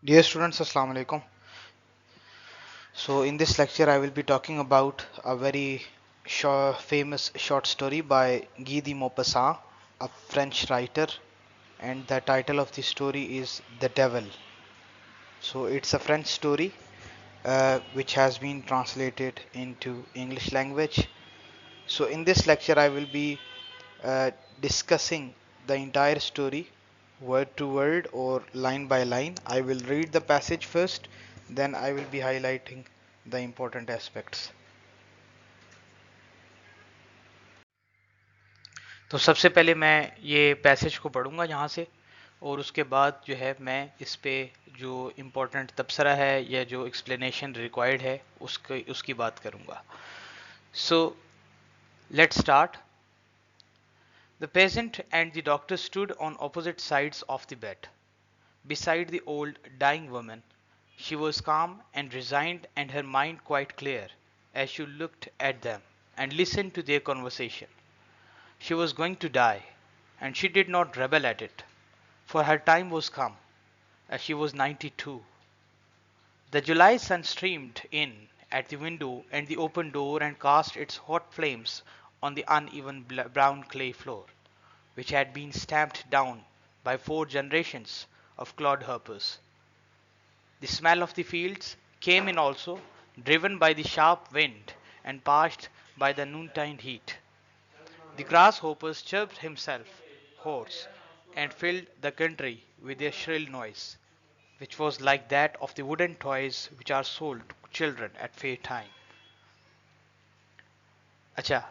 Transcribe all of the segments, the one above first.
Dear students, Assalamu alaikum. So, in this lecture, I will be talking about a very famous short story by Guy de Maupassant, a French writer, and the title of the story is The Devil. So, it's a French story which has been translated into English language. So, in this lecture, I will be uh, discussing the entire story word to word or line by line. I will read the passage first, then I will be highlighting the important aspects. तो सबसे पहले मैं ये passage को पढ़ूंगा यहाँ से और उसके बाद जो है मैं इस पे जो इम्पोर्टेंट तबसरा है या जो एक्सप्लेनेशन रिक्वायर्ड है उसकी बात करूंगा. So let's start. The peasant and the doctor stood on opposite sides of the bed, beside the old, dying woman. She was calm and resigned and her mind quite clear as she looked at them and listened to their conversation. She was going to die, and she did not rebel at it, for her time was come, as she was 92. The July sun streamed in at the window and the open door and cast its hot flames on the uneven brown clay floor, which had been stamped down by 4 generations of clodhoppers. The smell of the fields came in also, driven by the sharp wind and parched by the noontide heat. The grasshoppers chirped himself hoarse and filled the country with their shrill noise, which was like that of the wooden toys which are sold to children at fair time. अच्छा,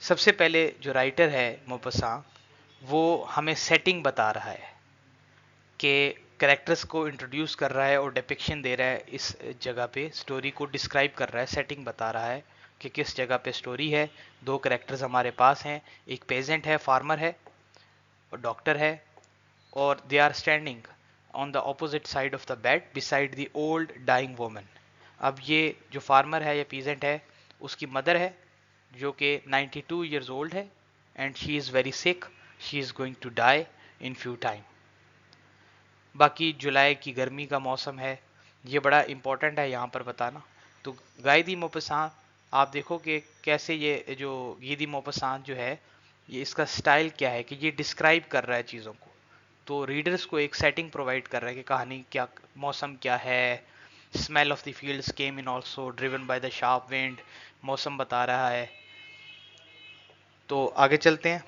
सबसे पहले जो writer है मोपसा, वो हमें setting बता रहा है कि कैरेक्टर्स को इंट्रोड्यूस कर रहा है और डिपिक्शन दे रहा है. इस जगह पे स्टोरी को डिस्क्राइब कर रहा है, सेटिंग बता रहा है कि किस जगह पे स्टोरी है. दो कैरेक्टर्स हमारे पास हैं, एक पेजेंट है, फार्मर है, और डॉक्टर है, और they are standing on the opposite side of the bed beside the old dying woman. अब ये जो फार्मर है या पीजेंट है, उसकी मदर है जो कि 92 ईयर्स ओल्ड है, and she is very sick. She is going to die in few time. बाकी जुलाई की गर्मी का मौसम है, ये बड़ा इंपॉर्टेंट है यहाँ पर बताना. तो गायदी मोपसान, आप देखो कि कैसे ये जो गीदी मोपसान जो है, ये इसका स्टाइल क्या है कि ये डिस्क्राइब कर रहा है चीज़ों को. तो रीडर्स को एक सेटिंग प्रोवाइड कर रहा है कि कहानी क्या, मौसम क्या है. Smell of the fields came in also driven by the sharp wind, मौसम बता रहा है. तो आगे चलते हैं.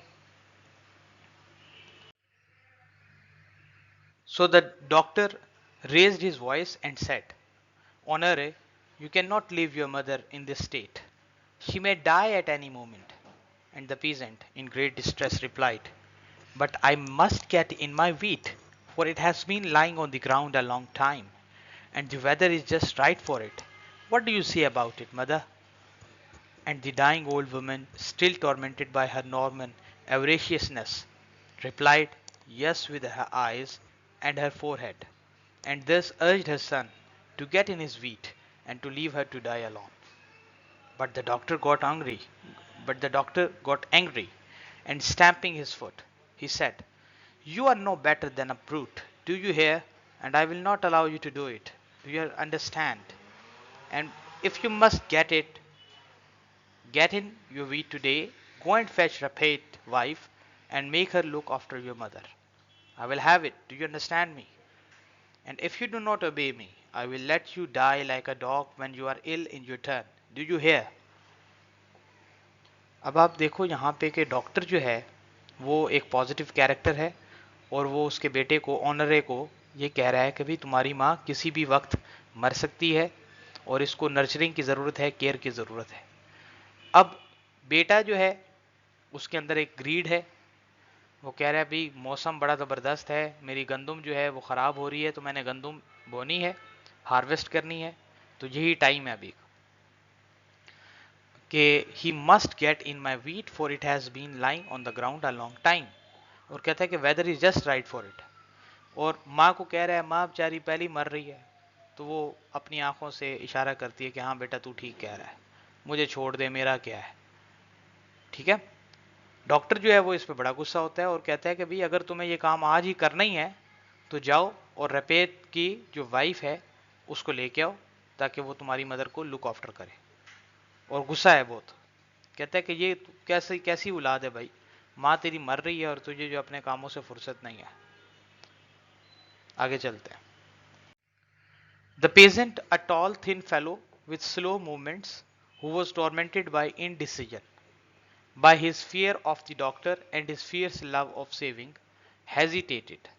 So the doctor raised his voice and said, Honore, you cannot leave your mother in this state. She may die at any moment. And the peasant, in great distress, replied, But I must get in my wheat, for it has been lying on the ground a long time, and the weather is just right for it. What do you say about it, mother? And the dying old woman, still tormented by her Norman avariciousness, replied, Yes, with her eyes and her forehead, and thus urged her son to get in his wheat and to leave her to die alone. But the doctor got angry. But the doctor got angry, and stamping his foot, he said, You are no better than a brute. Do you hear? And I will not allow you to do it. Do you understand? And if you must get in your wheat today, go and fetch Rapate, wife, and make her look after your mother. I will have it. Do you understand me? And if you do not obey me, I will let you die like a dog when you are ill in your turn. Do you hear? अब आप देखो यहाँ पे कि doctor जो है वो एक पॉजिटिव कैरेक्टर है, और वो उसके बेटे को, ऑनरे को, ये कह रहा है कि भाई तुम्हारी माँ किसी भी वक्त मर सकती है और इसको नर्चरिंग की ज़रूरत है, केयर की ज़रूरत है. अब बेटा जो है उसके अंदर एक ग्रीड है. वो कह रहा है भाई मौसम बड़ा ज़बरदस्त है, मेरी गंदम जो है वो ख़राब हो रही है, तो मैंने गंदम बोनी है, हार्वेस्ट करनी है, तो यही टाइम है अभी कि he must get in my wheat for it has been lying on the ground a long time. और कहता है कि weather is just right for it. और माँ को कह रहा है, माँ बेचारी पहली मर रही है. तो वो अपनी आंखों से इशारा करती है कि हाँ बेटा तू ठीक कह रहा है, मुझे छोड़ दे, मेरा क्या है. ठीक है. डॉक्टर जो है वो इस पर बड़ा गुस्सा होता है और कहता है कि भाई अगर तुम्हें ये काम आज ही करना ही है तो जाओ और रपेत की जो वाइफ है उसको लेके आओ ताकि वो तुम्हारी मदर को लुक आफ्टर करे। और गुस्सा है बहुत, कहता है कि ये कैसी कैसी औलाद है भाई, माँ तेरी मर रही है और तुझे जो अपने कामों से फुर्सत नहीं है। आगे चलते हैं। The pageant, a tall thin fellow with slow movements, who was tormented by indecision, by his fear of the doctor and his fierce love of saving, hesitated,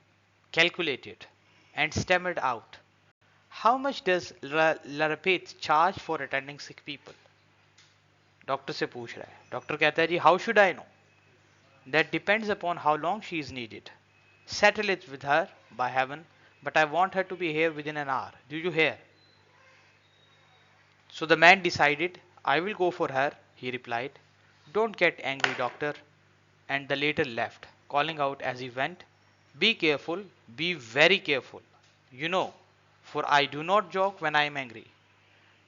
calculated, and stammered out, "How much does Larapet charge for attending sick people?" Doctor से पूछ रहा है। Doctor कहता है जी, how should I know? That depends upon how long she is needed. Settle it with her by heaven, but I want her to be here within an hour, do you hear? So the man decided, I will go for her, he replied. Don't get angry, doctor. And the later left, calling out as he went, be careful, be very careful. You know, for I do not joke when I am angry.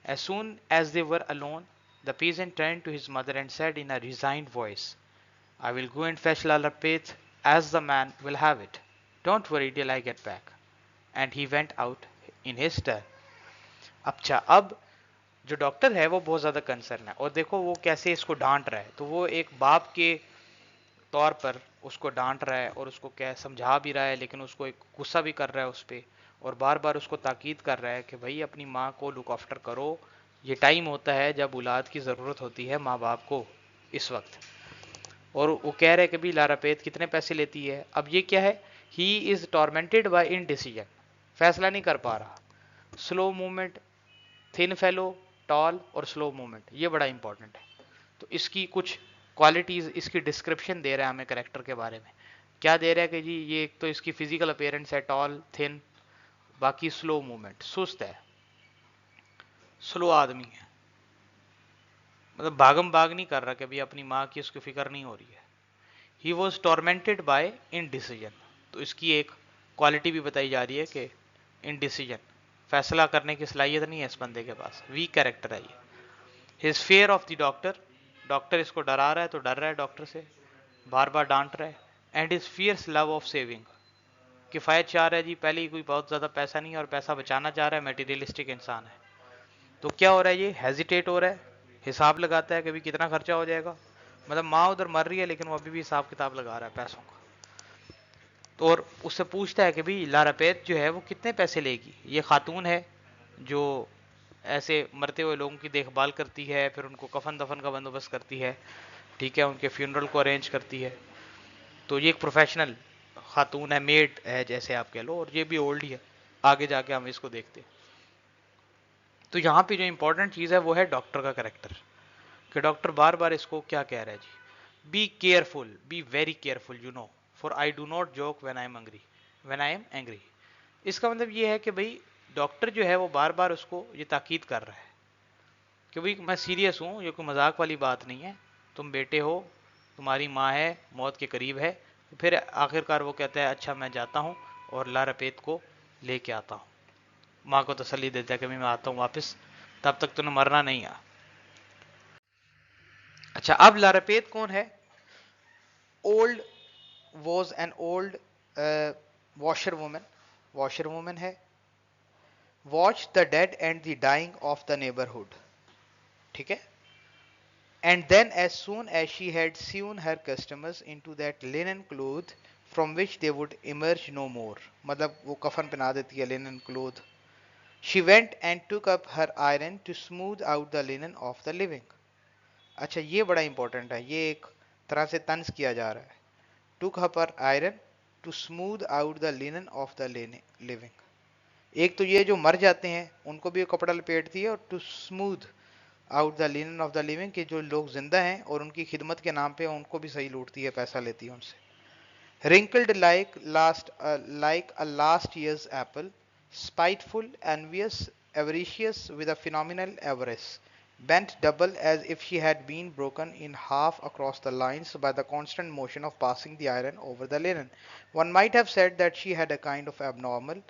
As soon as they were alone, the peasant turned to his mother and said in a resigned voice, I will go and fetch Lalapet as the man will have it. Don't worry till I get back. And he went out in his turn. अच्छा, अब जो doctor है वो बहुत ज़्यादा concern है, और देखो वो कैसे इसको डांट रहा है। तो वो एक बाप के तौर पर उसको डांट रहा है और उसको क्या समझा भी रहा है, लेकिन उसको एक गुस्सा भी कर रहा है उस पर, और बार बार उसको ताकीद कर रहा है कि भाई अपनी माँ को लुक आफ्टर करो, ये टाइम होता है जब औलाद की ज़रूरत होती है माँ बाप को इस वक्त। और वो कह रहे हैं कि भाई लारापेत कितने पैसे लेती है। अब ये क्या है, he is tormented by indecision, फैसला नहीं कर पा रहा। Slow movement, thin fellow, tall और स्लो मूवमेंट, ये बड़ा इंपॉर्टेंट है। तो इसकी कुछ क्वालिटीज, इसकी डिस्क्रिप्शन दे रहा है हमें करेक्टर के बारे में। क्या दे रहा है कि जी ये एक तो इसकी फिजिकल अपीयरेंस है टॉल थिन, बाकी स्लो मूवमेंट, सुस्त है, स्लो आदमी है, मतलब भागम भाग नहीं कर रहा कि भाई अपनी माँ की उसकी फिक्र नहीं हो रही है। He was tormented by indecision, तो इसकी एक क्वालिटी भी बताई जा रही है कि इनडिसीजन, फैसला करने की सलाहियत नहीं है इस बंदे के पास, वीक कैरेक्टर है ये। His fair of the doctor, doctor इसको डरा रहा है तो डर रहा है डॉक्टर से, बार बार डांट रहा है। And his fierce love of saving, किफ़ायत चाह रहा है जी, पहले ही कोई बहुत ज़्यादा पैसा नहीं है और पैसा बचाना चाह रहा है, मटेरियलिस्टिक इंसान है। तो क्या हो रहा है, ये हेजिटेट हो रहा है, हिसाब लगाता है कि भाई कितना खर्चा हो जाएगा, मतलब माँ उधर मर रही है लेकिन वो अभी भी हिसाब किताब लगा रहा है पैसों का। तो और उससे पूछता है कि भाई लारापेत जो है वो कितने पैसे लेगी। ये खातून है जो ऐसे मरते हुए लोगों की देखभाल करती है, फिर उनको कफन दफन का बंदोबस्त करती है, ठीक है, उनके फ्यूनरल को अरेंज करती है। तो ये एक प्रोफेशनल खातून है, मेड है जैसे आप कह लो, और ये भी ओल्ड ही है। आगे जाके हम इसको देखते हैं। तो यहाँ पे जो इंपॉर्टेंट चीज़ है वो है डॉक्टर का करेक्टर, कि डॉक्टर बार बार इसको क्या कह रहा है जी, be careful, be very careful, you know, for I do not joke when I am angry, when I am angry. इसका मतलब ये है कि भाई डॉक्टर जो है वो बार बार उसको ये ताकीद कर रहा है कि भाई मैं सीरियस हूँ, ये कोई मजाक वाली बात नहीं है, तुम बेटे हो, तुम्हारी माँ है, मौत के करीब है। फिर आखिरकार वो कहता है अच्छा मैं जाता हूँ और लारापेत को लेके आता हूँ, माँ को तसल्ली देता है कि मैं आता हूँ वापस, तब तक तूने मरना नहीं है। अच्छा, अब लारापेत कौन है? Old, was an old washer woman, washer woman है। Watch the dead and the dying of the neighbourhood, ठीक है। And then as soon as she had sewn her customers into that linen cloth from which they would emerge no more, मतलब वो कफन पहना देती है linen cloth, she went and took up her iron to smooth out the linen of the living. अच्छा, ये बड़ा important है, ये एक तरह से तंज किया जा रहा है। took up her iron to smooth out the linen of the living, एक तो ये जो मर जाते हैं उनको भी कपड़ा लपेटती है, और to smooth out the linen of the living, के जो लोग जिंदा हैं और उनकी खिदमत के नाम पे उनको भी सही लूटती है, पैसा लेती है उनसे। Wrinkled like a last years Apple, spiteful, envious, avaricious with a phenomenal avarice, bent double as if she had been broken in half across the lines by the constant motion of passing the iron over the linen. One might have said that she had a kind of abnormal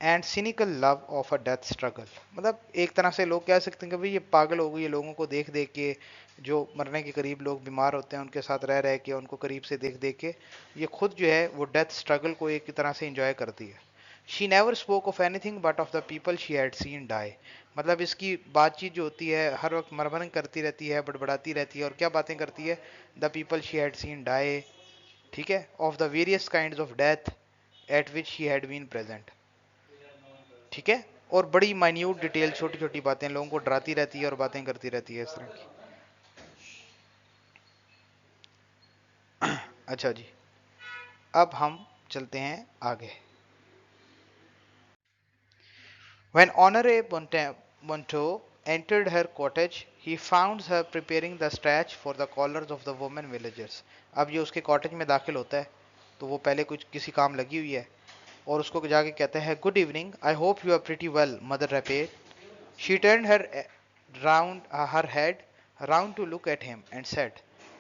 and cynical love of a death struggle. मतलब एक तरह से लोग कह सकते हैं कि भाई ये पागल हो गई, ये लोगों को देख देख के, जो मरने के करीब लोग बीमार होते हैं उनके साथ रह रह के, उनको करीब से देख देख के ये खुद जो है वो डेथ स्ट्रगल को एक तरह से इंजॉय करती है। She never spoke of anything but of the people she had seen die. मतलब इसकी बातचीत जो होती है हर वक्त मरमरिंग करती रहती है, बड़बड़ाती रहती है। और क्या बातें करती है? The people she had seen die, ठीक है, of the various kind of death at which she had been present, ठीक है। और बड़ी माइन्यूट डिटेल, छोटी छोटी बातें लोगों को डराती रहती है और बातें करती रहती है इस तरह की। अच्छा जी, अब हम चलते हैं आगे। When Honore Monto entered her cottage, he found her preparing the starch for the collars of the women villagers. अब ये उसके कॉटेज में दाखिल होता है तो वो पहले कुछ किसी काम लगी हुई है और उसको जाके कहता है, good evening, I hope you are pretty well mother Rapet. She turned her head round to look at him and said,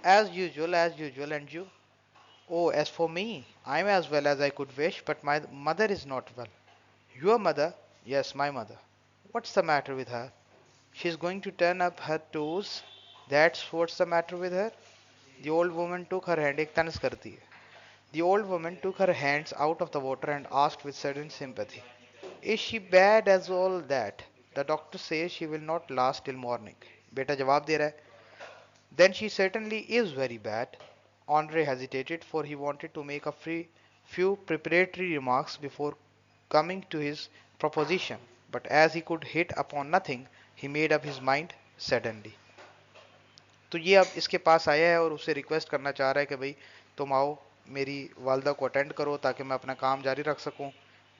as usual, and you? Oh, as for me, I'm as well as I could wish, but my mother is not well. Your mother? Yes, my mother. What's the matter with her? She's going to turn up her toes. That's what's the matter with her. The old woman took her hand. एक तनस करती है. The old woman took her hands out of the water and asked with sudden sympathy, is she bad as all that? The doctor says she will not last till morning. बेटा जवाब दे रहा है. Then she certainly is very bad. Andre hesitated, for he wanted to make a few preparatory remarks before coming to his proposition, but as he could hit upon nothing, he made up his mind suddenly. तो ये अब इसके पास आया है और उससे request करना चाह रहा है कि भाई तुम आओ, मेरी वालदा को अटेंड करो ताकि मैं अपना काम जारी रख सकूं।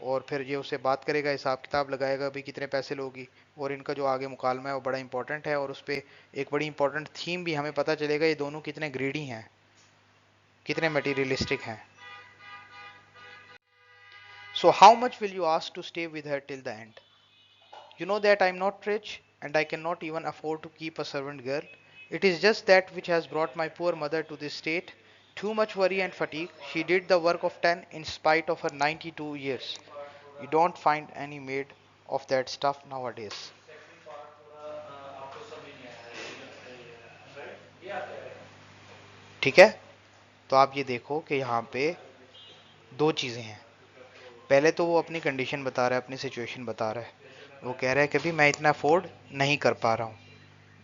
और फिर ये उससे बात करेगा, हिसाब किताब लगाएगा भाई कितने पैसे लोगी। और इनका जो आगे मुकालमा है वो बड़ा इंपॉर्टेंट है और उस पर एक बड़ी इंपॉर्टेंट थीम भी हमें पता चलेगा, ये दोनों कितने ग्रीडी हैं, कितने मटीरियलिस्टिक हैं। So how much will you ask to stay with her till the end? You know that I'm not rich, and I cannot even afford to keep a servant girl. It is just that which has brought my poor mother to this state. Too much worry and fatigue. She did the work of 10 in spite of her 92 years. You don't find any maid of that stuff nowadays. ठीक है, तो आप ये देखो कि यहाँ पे दो चीज़ें हैं। पहले तो वो अपनी कंडीशन बता रहा है, अपनी सिचुएशन बता रहा है। वो कह रहा है कि भी मैं इतना अफोर्ड नहीं कर पा रहा हूँ,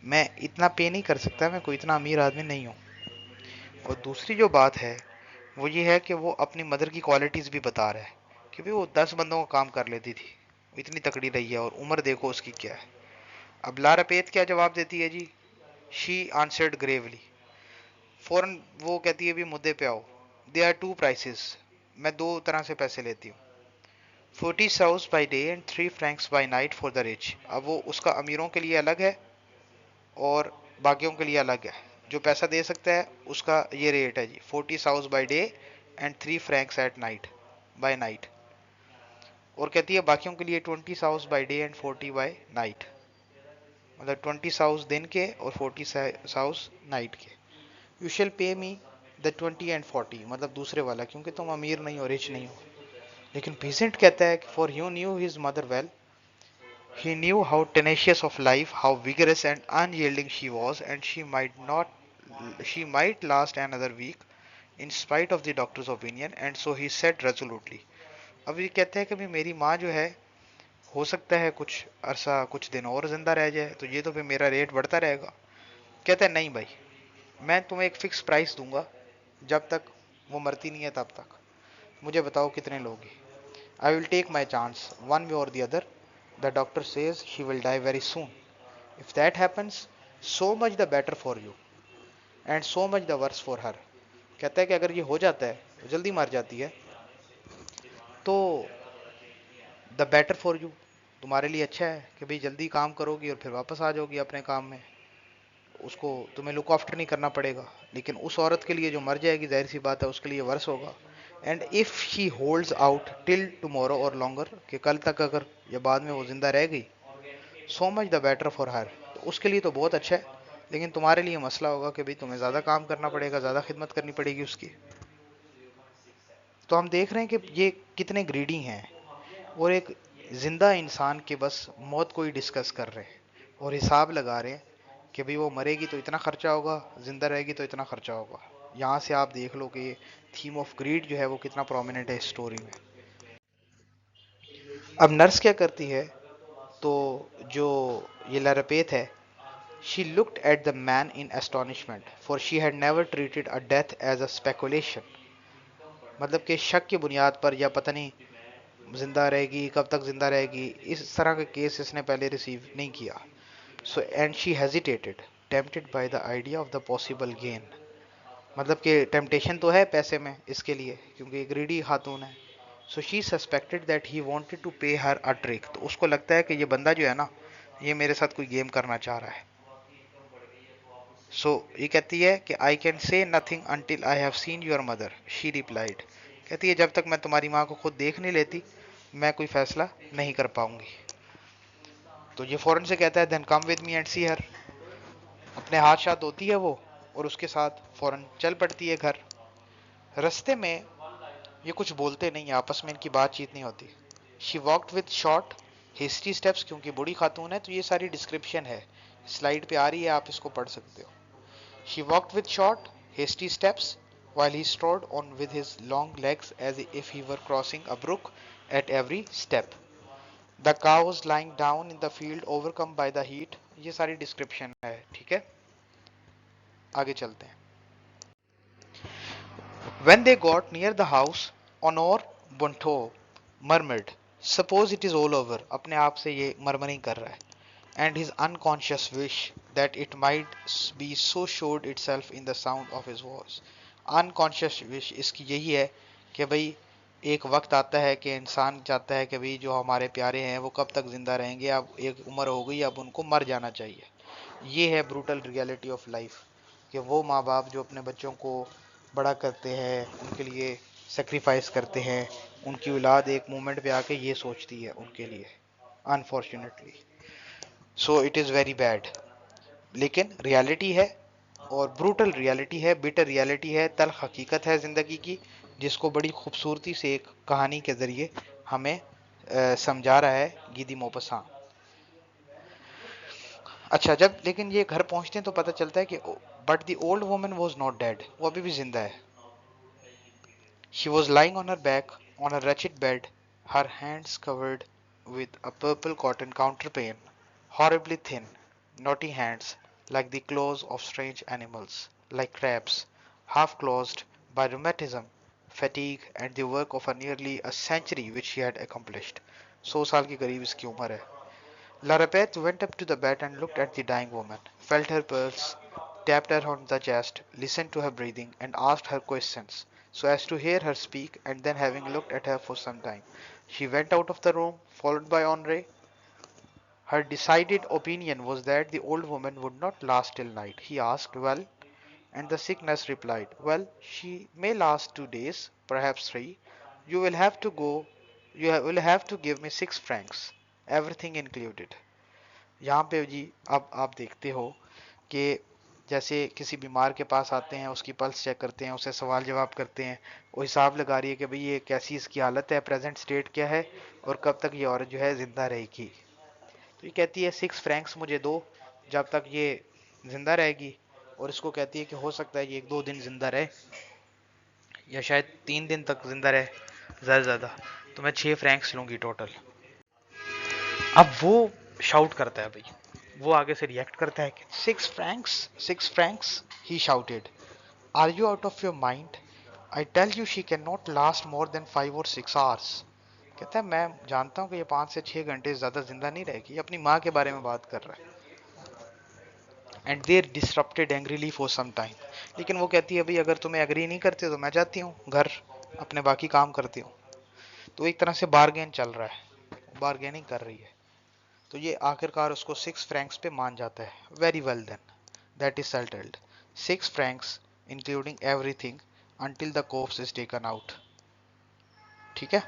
मैं इतना पे नहीं कर सकता, मैं कोई इतना अमीर आदमी नहीं हूँ। और दूसरी जो बात है वो ये है कि वो अपनी मदर की क्वालिटीज़ भी बता रहा है कि भाई वो 10 बंदों का काम कर लेती थी, इतनी तकड़ी रही है और उम्र देखो उसकी क्या है। अब लारा पेत क्या जवाब देती है जी? She answered Gravely. फौरन वो कहती है भी मुद्दे पे आओ। दे आर टू प्राइसेस, मैं दो तरह से पैसे लेती हूँ। 40 sous by day and 3 Franks by night for the rich. अब वो उसका अमीरों के लिए अलग है और बाकियों के लिए अलग है। जो पैसा दे सकता है उसका ये रेट है जी, 40 sous by day and 3 francs at night by night. और कहती है बाकियों के लिए 20 sous by day and 40 by night, मतलब 20 साउस दिन के और 40 साउस नाइट के। यू शेल पे मी द 20 and 40, मतलब दूसरे वाला, क्योंकि तुम अमीर नहीं हो, रिच नहीं हो। लेकिन पीसेंट कहता है कि for you new his mother well, he knew how tenacious of life, how vigorous and unyielding she was, and she might last another week in spite of the doctor's opinion, and so he said resolutely. अब ये कहते हैं कि भाई मेरी माँ जो है, हो सकता है कुछ अरसा, कुछ दिन और जिंदा रह जाए, तो ये तो फिर मेरा रेट बढ़ता रहेगा। कहता है नहीं भाई, मैं तुम्हें एक फिक्स प्राइस दूंगा, जब तक वो मरती नहीं है तब तक। मुझे बताओ कितने लोगे? I will take my chance one way or the other. The doctor says she will die very soon. If that happens, so much the better for you and so much the worse for her. कहता है कि अगर ये हो जाता है, तो जल्दी मर जाती है, तो द बेटर फॉर यू, तुम्हारे लिए अच्छा है कि भाई जल्दी काम करोगी और फिर वापस आ जाओगी अपने काम में, उसको तुम्हें लुक आफ्टर नहीं करना पड़ेगा। लेकिन उस औरत के लिए जो मर जाएगी, जाहिर सी बात है उसके लिए वर्स होगा। And if she holds out till tomorrow और लॉन्गर, कि कल तक अगर या बाद में वो जिंदा रह गई, सो much the better for her, तो उसके लिए तो बहुत अच्छा है। लेकिन तुम्हारे लिए मसला होगा कि भाई तुम्हें ज़्यादा काम करना पड़ेगा, ज़्यादा खिदमत करनी पड़ेगी उसकी। तो हम देख रहे हैं कि ये कितने ग्रीडी हैं। और एक जिंदा इंसान के बस मौत को ही डिस्कस कर रहे हैं और हिसाब लगा रहे हैं कि भाई वो मरेगी तो इतना खर्चा होगा, जिंदा रहेगी तो इतना खर्चा होगा। यहाँ से आप देख लो कि ये थीम ऑफ ग्रीड जो है वो कितना प्रोमिनेंट है इस स्टोरी में। अब नर्स क्या करती है, तो जो ये लरपेत है, she looked at the man in astonishment for she had never treated a death as a speculation. मतलब कि शक की बुनियाद पर, या पता नहीं जिंदा रहेगी, कब तक जिंदा रहेगी, इस तरह का केस इसने पहले रिसीव नहीं किया। So and she hesitated, tempted by the idea of the possible gain. मतलब कि टेम्पटेशन तो है पैसे में इसके लिए, क्योंकि ग्रीडी खातून है। So she suspected that he wanted to pay her a trick. तो उसको लगता है कि ये बंदा जो है ना, ये मेरे साथ कोई गेम करना चाह रहा है। सो ये कहती है कि I can say nothing until I have seen your mother, she replied. कहती है जब तक मैं तुम्हारी माँ को खुद देख नहीं लेती, मैं कोई फैसला नहीं कर पाऊंगी। तो ये फौरन से कहता है then come with me and see her. अपने हाथ शाथ धोती है वो और उसके साथ फौरन चल पड़ती है घर। रास्ते में ये कुछ बोलते नहीं, आपस में इनकी बातचीत नहीं होती। She walked with short hasty steps, क्योंकि बूढ़ी खातून है तो ये सारी डिस्क्रिप्शन है, स्लाइड पे आ रही है, आप इसको पढ़ सकते हो। She walked with short hasty steps while he strode on with his long legs as if he were crossing a brook at every step. The cows lying down in the field overcome by the heat। ये सारी description है, ठीक है। आगे चलते हैं। When they got near the house, Honor Bonto murmured, "Suppose it is all over." अपने आप से ये murmuring कर रहा है। And his unconscious wish that it might be so showed itself in the sound of his voice। Unconscious wish इसकी यही है कि भाई एक वक्त आता है कि इंसान चाहता है कि भाई जो हमारे प्यारे हैं वो कब तक जिंदा रहेंगे, अब एक उम्र हो गई, अब उनको मर जाना चाहिए। ये है ब्रूटल रियलिटी ऑफ लाइफ, कि वो माँ बाप जो अपने बच्चों को बड़ा करते हैं, उनके लिए सेक्रीफाइस करते हैं, उनकी औलाद एक मोमेंट पे आके ये सोचती है उनके लिए, unfortunately. So it is very bad, लेकिन रियलिटी है, और ब्रूटल रियलिटी है, बिटर रियलिटी है, तल्ख हकीकत है ज़िंदगी की, जिसको बड़ी खूबसूरती से एक कहानी के ज़रिए हमें समझा रहा है गीदी मोपसा। अच्छा, जब लेकिन ये घर पहुंचते हैं तो पता चलता है कि but the old woman was not dead, वो अभी भी जिंदा है। She was lying on her back on a wretched bed, her hands covered with a purple cotton counterpane, horribly thin, knotty hands, like the claws of strange animals, like crabs, half closed by rheumatism, fatigue, and the work of nearly a century which she had accomplished। 100 साल की करीब इसकी उम्र है। Larapet went up to the bed and looked at the dying woman, felt her pulse, tapped her on the chest, listened to her breathing, and asked her questions, so as to hear her speak, and then, having looked at her for some time, she went out of the room, followed by Henri. Her decided opinion was that the old woman would not last till night. He asked, "Well?" And the sick nurse replied, "Well, she may last 2 days, perhaps three. You will have to go, will have to give me 6 francs, everything included." यहाँ पे जी अब आप देखते हो कि जैसे किसी बीमार के पास आते हैं, उसकी पल्स चेक करते हैं, उससे सवाल जवाब करते हैं, वो हिसाब लगा रही है कि भाई ये कैसी इसकी हालत है, प्रेजेंट स्टेट क्या है, और कब तक ये औरत जो है जिंदा रहेगी। तो ये कहती है 6 फ्रैंक्स मुझे दो जब तक ये जिंदा रहेगी, और इसको कहती है कि हो सकता है ये 1-2 दिन जिंदा रहे, या शायद 3 दिन तक जिंदा रहे ज़्यादा ज़्यादा, तो मैं 6 फ्रैंक्स लूंगी टोटल। अब वो शाउट करता है भाई, वो आगे से रिएक्ट करता है कि 6 francs, 6 francs, he shouted, are you out of your mind, I tell you she can not last more than 5 और 6 आवर्स। कहता है मैं जानता हूँ कि ये 5 से 6 घंटे ज़्यादा जिंदा नहीं रहेगी। ये अपनी माँ के बारे में बात कर रहा है। And there disrupted angrily for some time. लेकिन वो कहती है भाई अगर तुम्हें एग्री नहीं करते तो मैं जाती हूँ घर, अपने बाकी काम करती हूँ। तो एक तरह से बार्गेन चल रहा है, बार्गेनिंग कर रही है। तो ये आखिरकार उसको 6 फ्रैंक्स पे मान जाता है। Very well then, that is settled, 6 francs including everything until the corpse is taken out. ठीक है।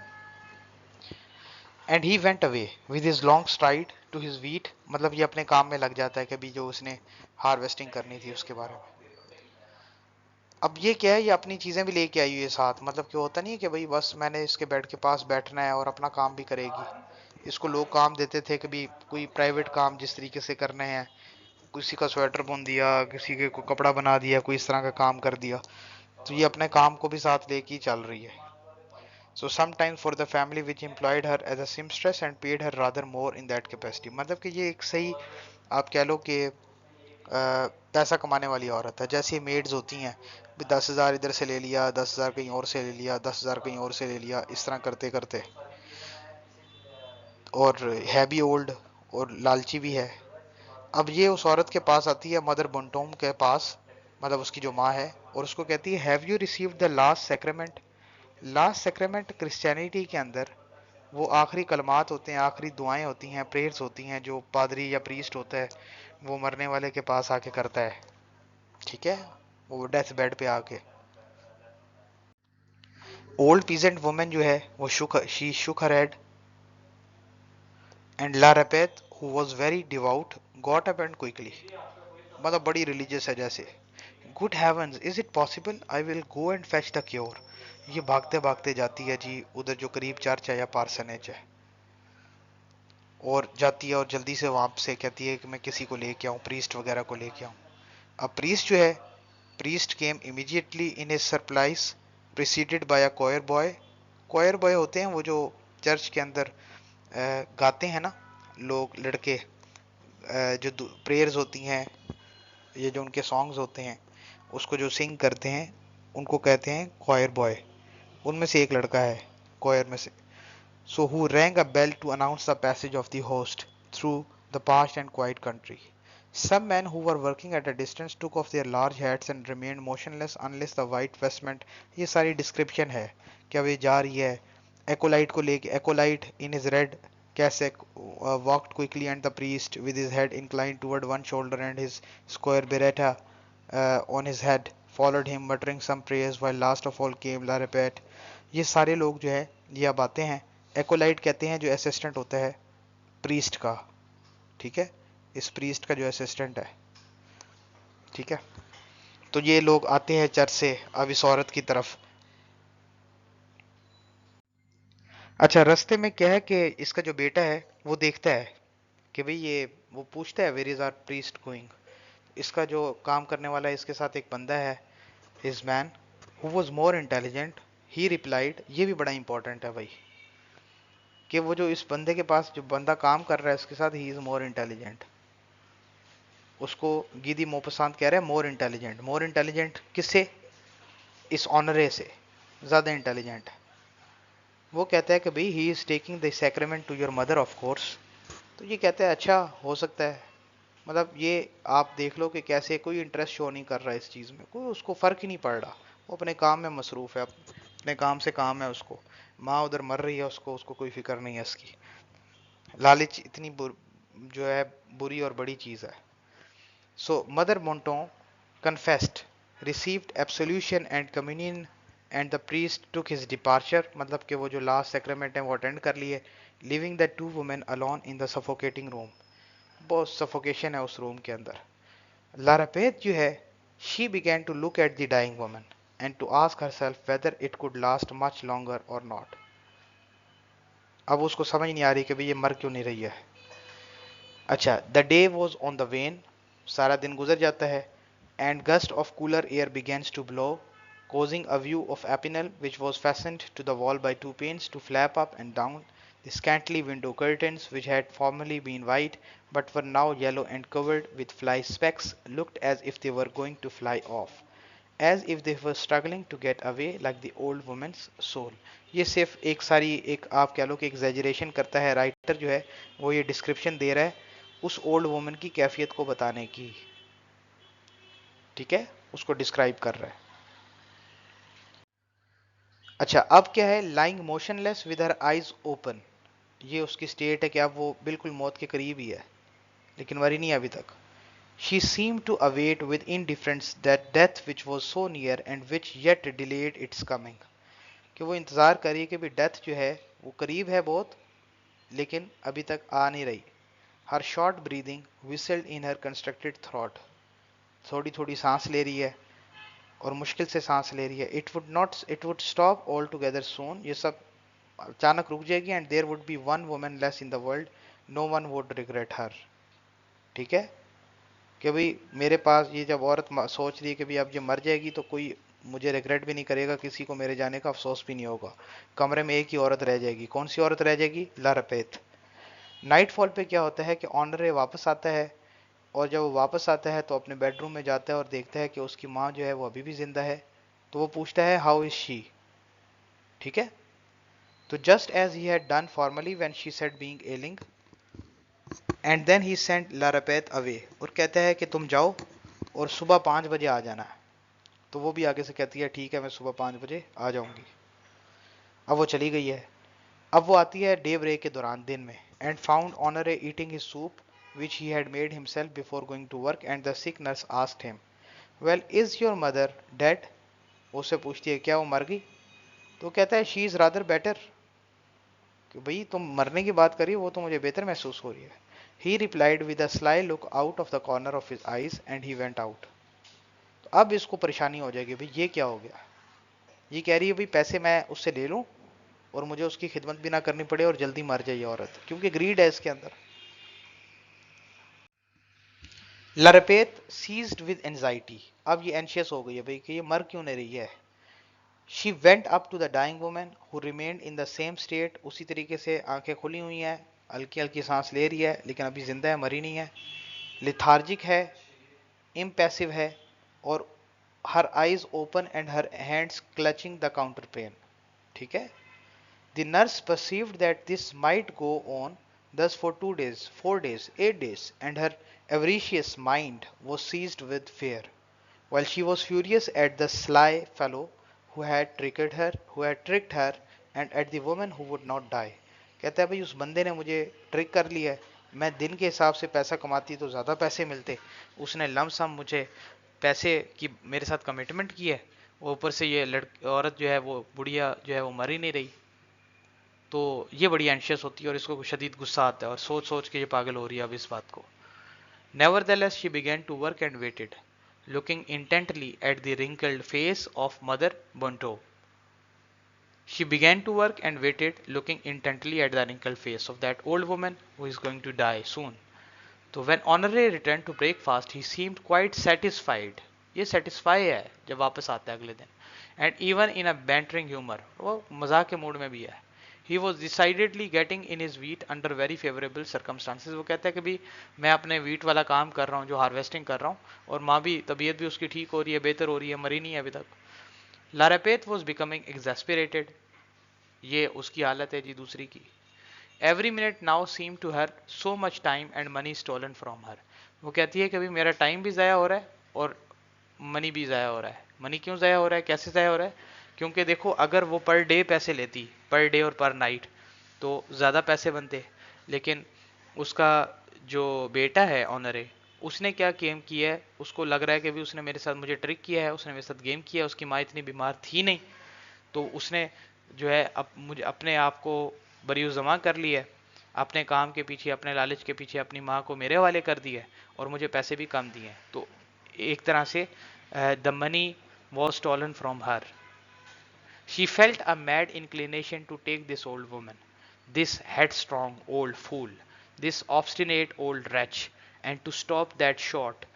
And he went away with his long stride to his wheat. मतलब ये अपने काम में लग जाता है कि अभी जो उसने हार्वेस्टिंग करनी थी उसके बारे में। अब ये क्या है, ये अपनी चीजें भी लेके आई हुई है साथ। मतलब क्या होता नहीं है कि भाई बस मैंने इसके बेड के पास बैठना है और अपना काम भी करेगी। इसको लोग काम देते थे, कभी कोई प्राइवेट काम जिस तरीके से करने हैं, किसी का स्वेटर बुन दिया, किसी के को कपड़ा बना दिया, कोई इस तरह का काम कर दिया, तो ये अपने काम को भी साथ लेके ही चल रही है. So sometimes for the family which employed her as a seamstress and paid her rather more in that capacity. मतलब कि ये एक सही आप कह लो कि पैसा कमाने वाली औरत है. जैसे मेड्स होती हैं, 10,000 इधर से ले लिया, 10,000 कहीं और से ले लिया, 10,000 कहीं और से ले लिया, इस तरह करते करते, और है भी ओल्ड और लालची भी है. अब ये उस औरत के पास आती है, मदर बंटोम के पास, मतलब उसकी जो माँ है, और उसको कहती है, have you received the last sacrament. Last sacrament Christianity के अंदर वो आखिरी कलमात होते हैं, आखिरी दुआएं होती हैं, प्रेयर्स होती हैं, जो पादरी या प्रीस्ट होता है वो मरने वाले के पास आके करता है. ठीक है, वो डेथ बेड पे आके. ओल्ड पीजेंट वुमेन जो है वो she shook her head, and La Rapet who was very devout got up and quickly. मतलब बड़ी रिलीजियस है जैसे. Good heavens, is it possible, I will go and fetch the cure. ये भागते भागते जाती है जी उधर जो करीब चर्च है या पार्सनेज है, और जाती है और जल्दी से वहां से कहती है कि मैं किसी को लेके आऊं, प्रीस्ट वगैरह को लेके आऊं. अब प्रीस्ट जो है, priest came immediately in his surprise preceded by a choir boy. Choir boy होते हैं वो जो चर्च के अंदर गाते हैं ना लोग, लड़के, जो प्रेयर्स होती हैं, ये जो उनके सॉन्ग्स होते हैं उसको जो सिंग करते हैं उनको कहते हैं क्वायर बॉय. उनमें से एक लड़का है क्वायर में से. So who rang a bell to announce the passage of the host through the parched and quiet country. Some men who were working at a distance took off their large hats and remained motionless unless the white vestment. ये सारी description है कि अब ये जा रही है एकोलाइट को लेके. एकोलाइट in his red cassock walked quickly, and the priest with his head inclined toward one shoulder and his square biretta on his head followed him muttering some prayers, while last of all came La Repete. ये सारे लोग जो है ये अब आते हैं. एकोलाइट कहते हैं जो असिस्टेंट होता है प्रीस्ट का. ठीक है, इस प्रीस्ट का जो असिस्टेंट है. ठीक है, तो ये लोग आते हैं चर्च से अब इस औरत की तरफ. अच्छा, रास्ते में क्या है कि इसका जो बेटा है वो देखता है कि भाई ये, वो पूछता है where is our priest going. इसका जो काम करने वाला है इसके साथ एक बंदा है, his man who was more intelligent, he replied. ये भी बड़ा इंपॉर्टेंट है भाई कि वो जो इस बंदे के पास जो बंदा काम कर रहा है उसके साथ ही इज मोर इंटेलिजेंट. उसको गीदी मोपसंत कह रहा है मोर इंटेलिजेंट. मोर इंटेलिजेंट किससे, इस ऑनरे से ज्यादा इंटेलिजेंट है. वो कहता है कि भाई he is taking the sacrament to your mother of course. तो ये कहता है अच्छा हो सकता है. मतलब ये आप देख लो कि कैसे कोई इंटरेस्ट शो नहीं कर रहा है इस चीज में, कोई उसको फर्क ही नहीं पड़ रहा. वो अपने काम में मसरूफ है, अपने काम से काम है उसको. माँ उधर मर रही है, उसको उसको कोई फिक्र नहीं है इसकी. लालच इतनी जो है बुरी और बड़ी चीज है. So Mother Monton confessed, received absolution and communion, and the priest took his departure. मतलब कि वो जो last sacrament है वो attend कर लिए, leaving the two women alone in the suffocating room. बहुत suffocation है उस room के अंदर. Larapet जो है, she began to look at the dying woman and to ask herself whether it could last much longer or not. अब उसको समझ नहीं आ रही कि भाई ये मर क्यों नहीं रही है. अच्छा, the day was on the when, सारा दिन गुजर जाता है, and gust of cooler air begins to blow, causing a view of Epinal, which was fastened to the wall by two panes, to flap up and down. The scantily window curtains, which had formerly been white, but were now yellow and covered with fly specks, looked as if they were going to fly off, as if they were struggling to get away like the old woman's soul. ये सिर्फ एक सारी एक आप कह लो कि exaggeration करता है राइटर जो है, वो ये डिस्क्रिप्शन दे रहा है उस ओल्ड वुमन की कैफियत को बताने की. ठीक है, उसको डिस्क्राइब कर रहा है. अच्छा, अब क्या है, lying motionless with her eyes open. ये उसकी स्टेट है कि अब वो बिल्कुल मौत के करीब ही है लेकिन मरी नहीं अभी तक. She seem to await with indifference that death which was so near and which yet delayed its coming. कि वो इंतजार करिए कि भाई डेथ जो है वो करीब है बहुत लेकिन अभी तक आ नहीं रही. हर शॉर्ट ब्रीदिंग विसल्ड इन हर कंस्ट्रक्टेड थ्रॉट. थोड़ी थोड़ी सांस ले रही है और मुश्किल से सांस ले रही है. It would stop altogether soon. ये सब अचानक रुक जाएगी, and there would be one woman less in the world, no one would regret her. ठीक है, कि भाई मेरे पास ये जब औरत सोच रही है कि भाई अब ये मर जाएगी तो कोई मुझे रिग्रेट भी नहीं करेगा, किसी को मेरे जाने का अफसोस भी नहीं होगा। कमरे में एक ही औरत रह जाएगी। कौन सी औरत रह जाएगी? लारपेत। नाइटफॉल पे क्या होता है कि ऑनरे वापस आता है, और जब वो वापस आता है तो अपने बेडरूम में जाता है और देखता है कि उसकी माँ जो है वो अभी भी जिंदा है। तो वो पूछता है हाउ इज शी। ठीक है, तो just as he had done formerly when she said being ailing, and then he sent La Rapet away, और कहता है कि तुम जाओ और सुबह 5 बजे आ जाना। तो वो भी आगे से कहती है ठीक है मैं सुबह 5 बजे आ जाऊंगी। अब वो चली गई है। अब वो आती है डे ब्रेक के दौरान दिन में, and found Honore eating his soup which he had made himself before going to work, and the sick nurse asked him, well is your mother dead? उससे पूछती है क्या वो मर गई? तो कहता है शी इज रादर बेटर, कि भाई तुम मरने की बात करी, वो तो मुझे बेहतर महसूस हो रही है। ही replied with a sly look out of the corner of his eyes, and he went out. तो अब इसको परेशानी हो जाएगी, भाई ये क्या हो गया। ये कह रही है भाई पैसे मैं उससे ले लूं और मुझे उसकी खिदमत भी ना करनी पड़े और जल्दी मर जाए औरत, क्योंकि ग्रीड है इसके अंदर। लरपेत सीज्ड विद एंजाइटी, अब ये एंशियस हो गई है भाई कि ये मर क्यों नहीं रही है। She went up to the dying woman who remained in the same state, उसी तरीके से आंखें खुली हुई हैं, हल्की हल्की सांस ले रही है लेकिन अभी जिंदा है, मरी नहीं है। लिथार्जिक है, इम्पैसिव है, और her eyes open and her hands clutching the counterpane. ठीक है, the nurse perceived that this might go on thus for 2 days, 4 days, 8 days, and her avaricious mind was seized with fear, while she was furious at the sly fellow who had tricked her, and at the woman who would not die. कहता है भाई उस बंदे ने मुझे trick कर लिया है, मैं दिन के हिसाब से पैसा कमाती तो ज़्यादा पैसे मिलते, उसने लमसम मुझे पैसे की मेरे साथ कमिटमेंट की है, ऊपर से ये लड़की औरत जो है वो बुढ़िया जो है वो मर ही नहीं रही। तो ये बड़ी एंशियस होती है और इसको शदीद गुस्सा आता है और सोच सोच के ये पागल हो रही है अब इस बात को। Nevertheless, she began to work and waited, looking intently at the wrinkled face of Mother Bonto. She began to work and waited, looking intently at the wrinkled face of that old woman who is going to die soon. So when Honore returned to breakfast, he seemed quite satisfied. ये satisfy है जब वापस आता है अगले दिन, and even in a bantering humor, वो मजाक के मूड में भी है। He was decidedly getting in his wheat under very favorable circumstances. वो कहता है कि भी मैं अपने wheat वाला काम कर रहा हूँ, जो हार्वेस्टिंग कर रहा हूँ, और माँ भी तबीयत भी उसकी ठीक हो रही है, बेहतर हो रही है, मरी नहीं है अभी तक। लारापेथ was becoming exasperated. ये उसकी हालत है जी दूसरी की। Every minute now seemed to her so much time and money stolen from her. वो कहती है कि अभी मेरा टाइम भी ज़ाया हो रहा है और मनी भी ज़ाया हो रहा है। मनी क्यों ज़ाया हो रहा है, कैसे ज़ाया हो रहा है? क्योंकि देखो अगर वो पर डे पैसे लेती, पर डे और पर नाइट, तो ज़्यादा पैसे बनते। लेकिन उसका जो बेटा है ऑनरे, उसने क्या गेम किया है, उसको लग रहा है कि भी उसने मेरे साथ मुझे ट्रिक किया है, उसने मेरे साथ गेम किया है, उसकी माँ इतनी बीमार थी नहीं, तो उसने जो है मुझे अपने आप को बरीउ जमा कर लिया है, अपने काम के पीछे, अपने लालच के पीछे अपनी माँ को मेरे वाले कर दिया और मुझे पैसे भी कम दिए। तो एक तरह से the money was stolen from her. She felt a mad inclination to take this old woman, this headstrong old fool, this obstinate old wretch, and to stop that short,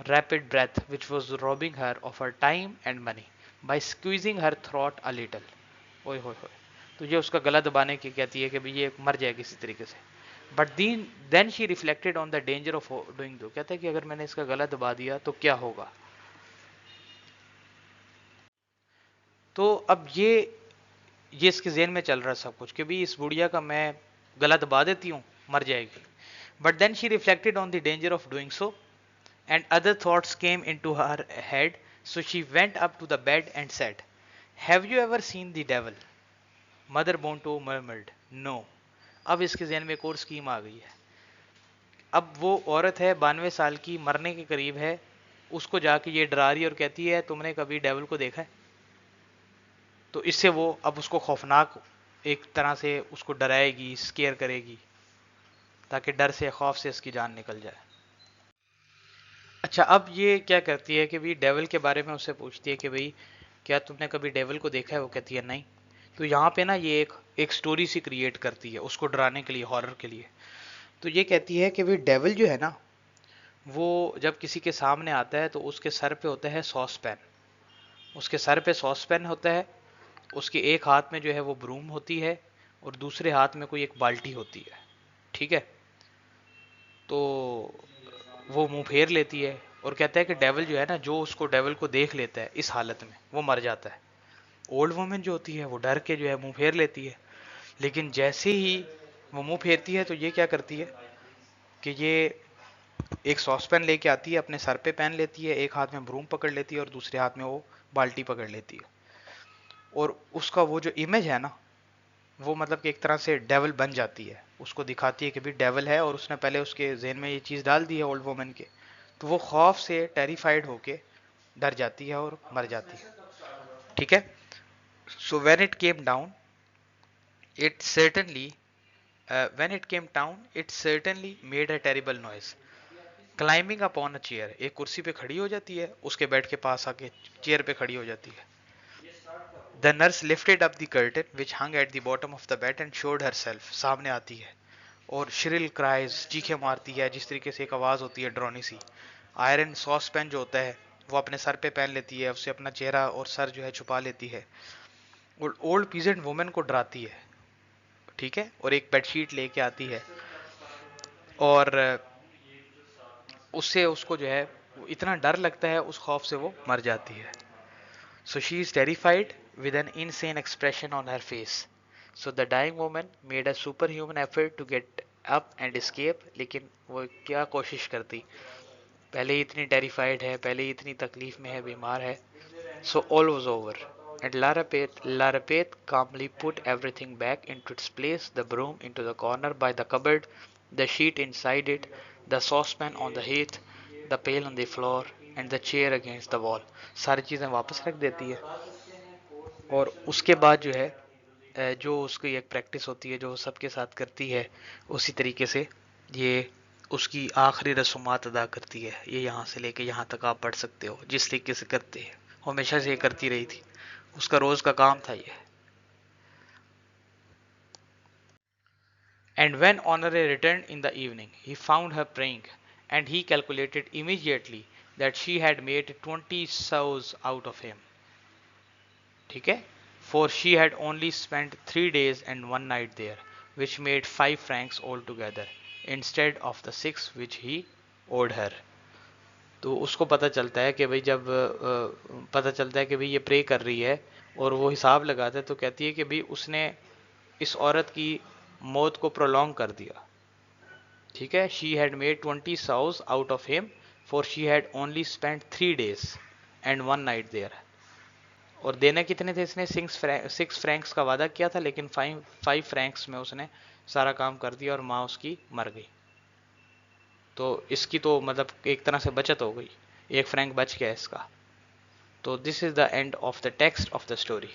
rapid breath which was robbing her of her time and money by squeezing her throat a little. ओए होए होए, तो ये उसका गला दबाने की कहती है कि भाई ये मर जाए किसी तरीके से। But then she reflected on the danger of doing so, कहता है कि अगर मैंने इसका गला दबा दिया तो क्या होगा। तो अब ये इसके जेन में चल रहा है सब कुछ कि भाई इस बुढ़िया का मैं गला दबा देती हूँ, मर जाएगी। But then she reflected on the danger of doing so, and other thoughts came into her head, so she went up to the bed and said, have you ever seen the devil? Mother Bontemps murmured, no. अब इसके जहन में एक और scheme आ गई है। अब वो औरत है 92 साल की, मरने के करीब है, उसको जाके ये डरा रही है और कहती है तुमने कभी डेविल को देखा है? तो इससे वो अब उसको खौफनाक एक तरह से उसको डराएगी, स्केयर करेगी, ताकि डर से खौफ से इसकी जान निकल जाए। अच्छा, अब ये क्या करती है कि भाई डेविल के बारे में उससे पूछती है कि भाई क्या तुमने कभी डेविल को देखा है? वो कहती है नहीं। तो यहाँ पे ना ये एक स्टोरी सी क्रिएट करती है उसको डराने के लिए, हॉरर के लिए। तो ये कहती है कि भाई डेविल जो है ना, वो जब किसी के सामने आता है तो उसके सर पे होता है सॉस पैन। उसके सर पे सॉस पैन होता है, उसके एक हाथ में जो है वो ब्रूम होती है और दूसरे हाथ में कोई एक बाल्टी होती है। ठीक है। तो वो मुंह फेर लेती है और कहता है कि डेविल जो है ना, जो उसको डेविल को देख लेता है इस हालत में वो मर जाता है। ओल्ड वुमेन जो होती है वो डर के जो है मुंह फेर लेती है। लेकिन जैसे ही वो मुंह फेरती है तो ये क्या करती है कि ये एक सॉसपैन लेके आती है, अपने सर पे पहन लेती है, एक हाथ में ब्रूम पकड़ लेती है और दूसरे हाथ में वो बाल्टी पकड़ लेती है। और उसका वो जो इमेज है ना, वो मतलब कि एक तरह से डेविल बन जाती है। उसको दिखाती है कि भी डेविल है और उसने पहले उसके जहन में ये चीज़ डाल दी है ओल्ड वुमन के। तो वो खौफ से टेरिफाइड होके डर जाती है और मर जाती है। ठीक है। So when it came down it certainly when it came down it certainly made a terrible noise. Climbing upon a chair, एक कुर्सी पे खड़ी हो जाती है, उसके बेड के पास आके चेयर पे खड़ी हो जाती है। The nurse lifted up the curtain which hung at the bottom of the bed and showed herself, सामने आती है और श्रिल क्राइज, चीखें मारती है, जिस तरीके से एक आवाज होती है ड्रोनी सी। आयरन सॉस पैन जो होता है वो अपने सर पे पहन लेती है, उससे अपना चेहरा और सर जो है छुपा लेती है और ओल्ड पीजेंट वुमेन को डराती है। ठीक है। और एक बेडशीट लेके आती है और उससे उसको जो है इतना डर लगता है, उस खौफ से वो मर जाती है। So she is terrified with an insane expression on her face. So the dying woman made a superhuman effort to get up and escape. लेकिन वो क्या कोशिश करती, पहले ही इतनी टेरिफाइड है, पहले ही इतनी तकलीफ में है, बीमार है। So all was over and Larapet calmly put everything back into its place, the broom into the corner by the cupboard, the sheet inside it, the saucepan on the hearth, the pail on the floor and the chair against the wall. सारी चीज़ें वापस रख देती है और उसके बाद जो है जो उसकी एक प्रैक्टिस होती है जो सबके साथ करती है, उसी तरीके से ये उसकी आखिरी रसूमात अदा करती है। ये यहाँ से लेके यहाँ तक आप पढ़ सकते हो, जिस तरीके से करते हैं हमेशा से ये करती रही थी, उसका रोज का काम था ये। And when Honore returned in the evening, he found her praying, and he calculated immediately that she had made 20 sous out of him. ठीक है। For she had only spent 3 days and 1 night there, which made 5 francs altogether, instead of the 6 which he owed her. तो उसको पता चलता है कि भाई जब पता चलता है कि भाई ये प्रे कर रही है और वो हिसाब लगाता है, तो कहती है कि भाई उसने इस औरत की मौत को प्रोलॉन्ग कर दिया। ठीक है। She had made 20 sous out of him, for she had only spent 3 days and 1 night there. और देने कितने थे इसने, 6 फ्रैंक्स का वादा किया था, लेकिन 5 फ्रैंक्स में उसने सारा काम कर दिया और माँ उसकी मर गई। तो इसकी तो मतलब एक तरह से बचत हो गई, 1 फ्रैंक बच गया इसका। तो this is the end of the text of the story.